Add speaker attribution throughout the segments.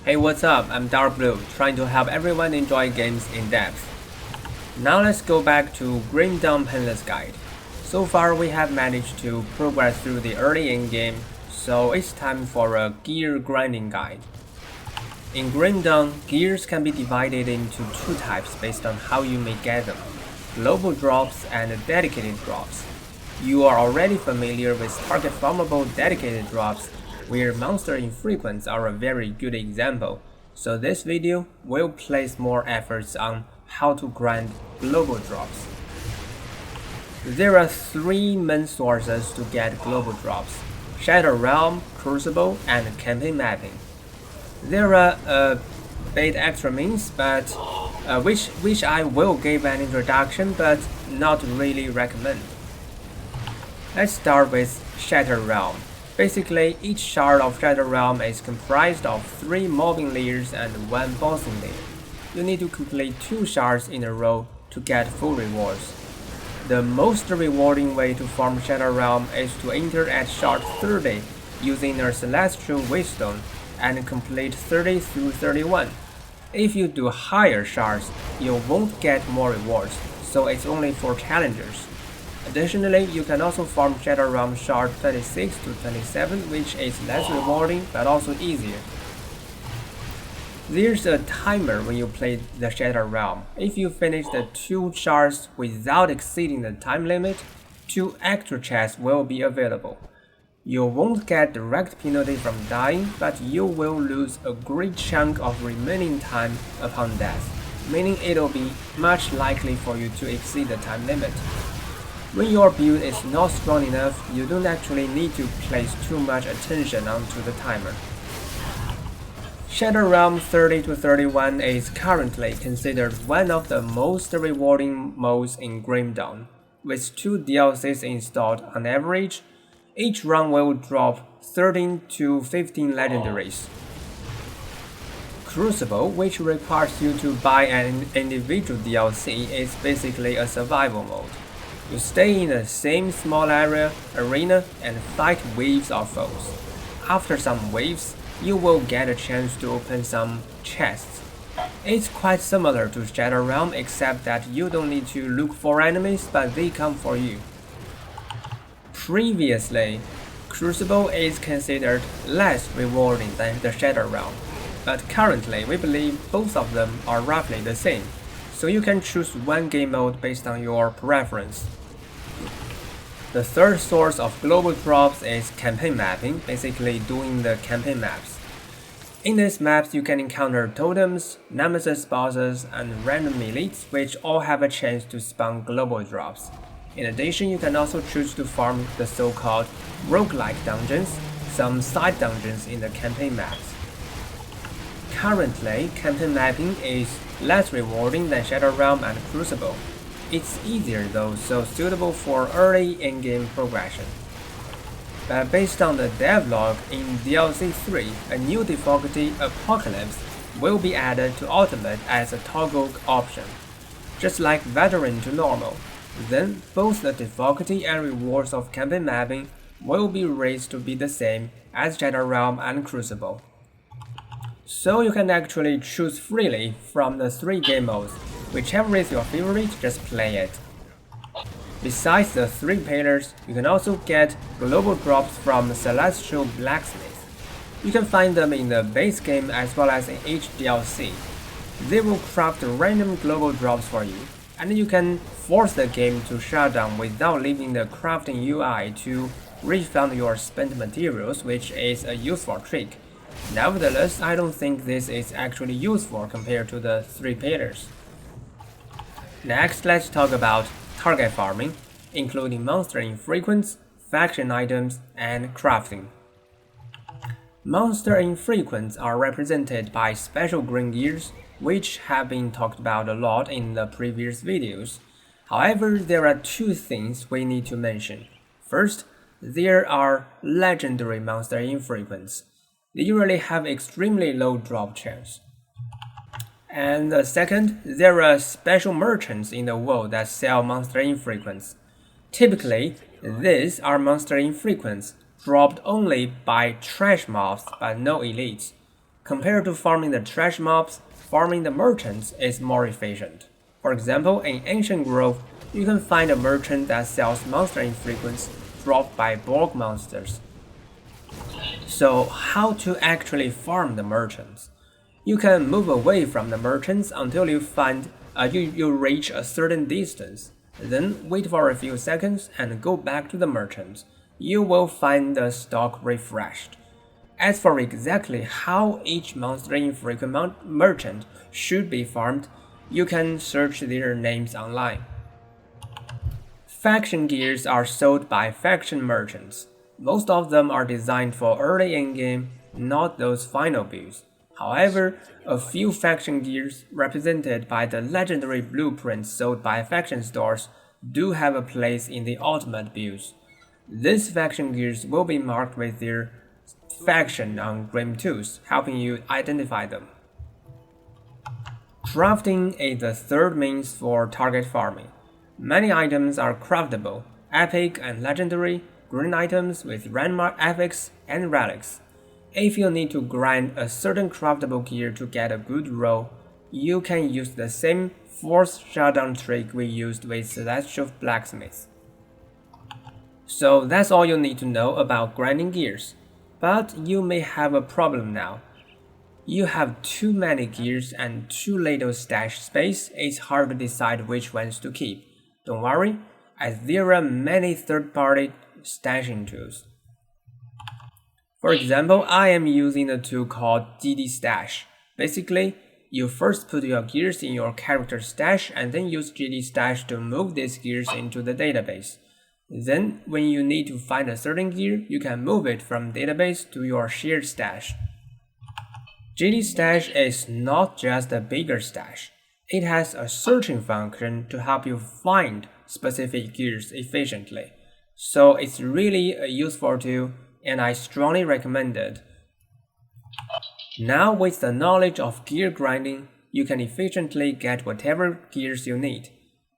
Speaker 1: Hey, what's up? I'm Darkbblue, trying to help everyone enjoy games in depth. Now let's go back to Grim Dawn Painless Guide. So far we have managed to progress through the early in-game, so it's time for a gear grinding guide. In Grim Dawn, gears can be divided into two types based on how you may get them: global drops and dedicated drops. You are already familiar with target farmable dedicated drops, where monster infrequents are a very good example, so this video will place more efforts on how to grind global drops. There are three main sources to get global drops: Shadow Realm, Crucible, and campaign mapping. There are a bit extra means, but which I will give an introduction but not really recommend. Let's start with Shadow Realm. Basically, each shard of Shadow Realm is comprised of 3 mobbing layers and 1 bossing layer. You need to complete 2 shards in a row to get full rewards. The most rewarding way to farm Shadow Realm is to enter at shard 30 using a Celestial Waystone and complete 30 through 31. If you do higher shards, you won't get more rewards, so it's only for challengers. Additionally, you can also farm Shadow Realm shard 26 to 27, which is less rewarding but also easier. There's a timer when you play the Shadow Realm. If you finish the 2 shards without exceeding the time limit, 2 extra chests will be available. You won't get direct penalty from dying, but you will lose a great chunk of remaining time upon death, meaning it'll be much likely for you to exceed the time limit. When your build is not strong enough, you don't actually need to place too much attention onto the timer. Shadow Realm 30 to 31 is currently considered one of the most rewarding modes in Grim Dawn. With 2 DLCs installed on average, each run will drop 13 to 15 legendaries. Crucible, which requires you to buy an individual DLC, is basically a survival mode. You stay in the same small arena, and fight waves of foes. After some waves, you will get a chance to open some chests. It's quite similar to Shadow Realm, except that you don't need to look for enemies, but they come for you. Previously, Crucible is considered less rewarding than the Shadow Realm, but currently we believe both of them are roughly the same, so you can choose one game mode based on your preference. The third source of global drops is campaign mapping, basically doing the campaign maps. In these maps you can encounter totems, nemesis bosses, and random elites, which all have a chance to spawn global drops. In addition, you can also choose to farm the so-called roguelike dungeons, some side dungeons in the campaign maps. Currently, campaign mapping is less rewarding than Shadow Realm and Crucible. It's easier though, so suitable for early in-game progression. But based on the devlog in DLC 3, a new difficulty, Apocalypse, will be added to Ultimate as a toggle option, just like Veteran to Normal. Then, both the difficulty and rewards of campaign mapping will be raised to be the same as Shadow Realm and Crucible. So you can actually choose freely from the 3 game modes. Whichever is your favorite, just play it. Besides the 3 pillars, you can also get global drops from Celestial Blacksmith. You can find them in the base game as well as in each DLC. They will craft random global drops for you, and you can force the game to shut down without leaving the crafting UI to refund your spent materials, which is a useful trick. Nevertheless, I don't think this is actually useful compared to the 3 pillars. Next, let's talk about target farming, including monster infrequents, faction items, and crafting. Monster infrequents are represented by special green gears, which have been talked about a lot in the previous videos. However, there are 2 things we need to mention. First, there are legendary monster infrequents. They usually have extremely low drop chance. And second, there are special merchants in the world that sell monster infrequents. Typically, These are monster infrequents, dropped only by trash mobs but no elites. Compared to farming the trash mobs, farming the merchants is more efficient. For example, in Ancient Grove, you can find a merchant that sells monster infrequents dropped by bulk monsters. So how to actually farm the merchants? You can move away from the merchants until you reach a certain distance. Then wait for a few seconds and go back to the merchants. You will find the stock refreshed. As for exactly how each monster infrequent merchant should be farmed, you can search their names online. Faction gears are sold by faction merchants. Most of them are designed for early in-game, not those final builds. However, a few faction gears represented by the legendary blueprints sold by faction stores do have a place in the ultimate builds. These faction gears will be marked with their faction on Grim Tools, helping you identify them. Crafting is the third means for target farming. Many items are craftable, epic and legendary, green items with landmark epics and relics. If you need to grind a certain craftable gear to get a good roll, you can use the same force shutdown trick we used with Celestial Blacksmiths. So that's all you need to know about grinding gears. But you may have a problem now. You have too many gears and too little stash space, it's hard to decide which ones to keep. Don't worry, as there are many third-party stashing tools. For example, I am using a tool called GD Stash. Basically, you first put your gears in your character stash and then use GD Stash to move these gears into the database. Then, when you need to find a certain gear, you can move it from database to your shared stash. GD Stash is not just a bigger stash. It has a searching function to help you find specific gears efficiently. So it's really a useful tool and I strongly recommend it. Now with the knowledge of gear grinding, you can efficiently get whatever gears you need.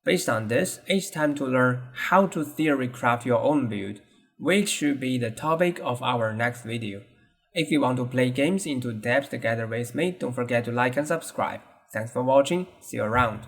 Speaker 1: Based on this, it's time to learn how to theory craft your own build, which should be the topic of our next video. If you want to play games into depth together with me, don't forget to like and subscribe. Thanks for watching, see you around.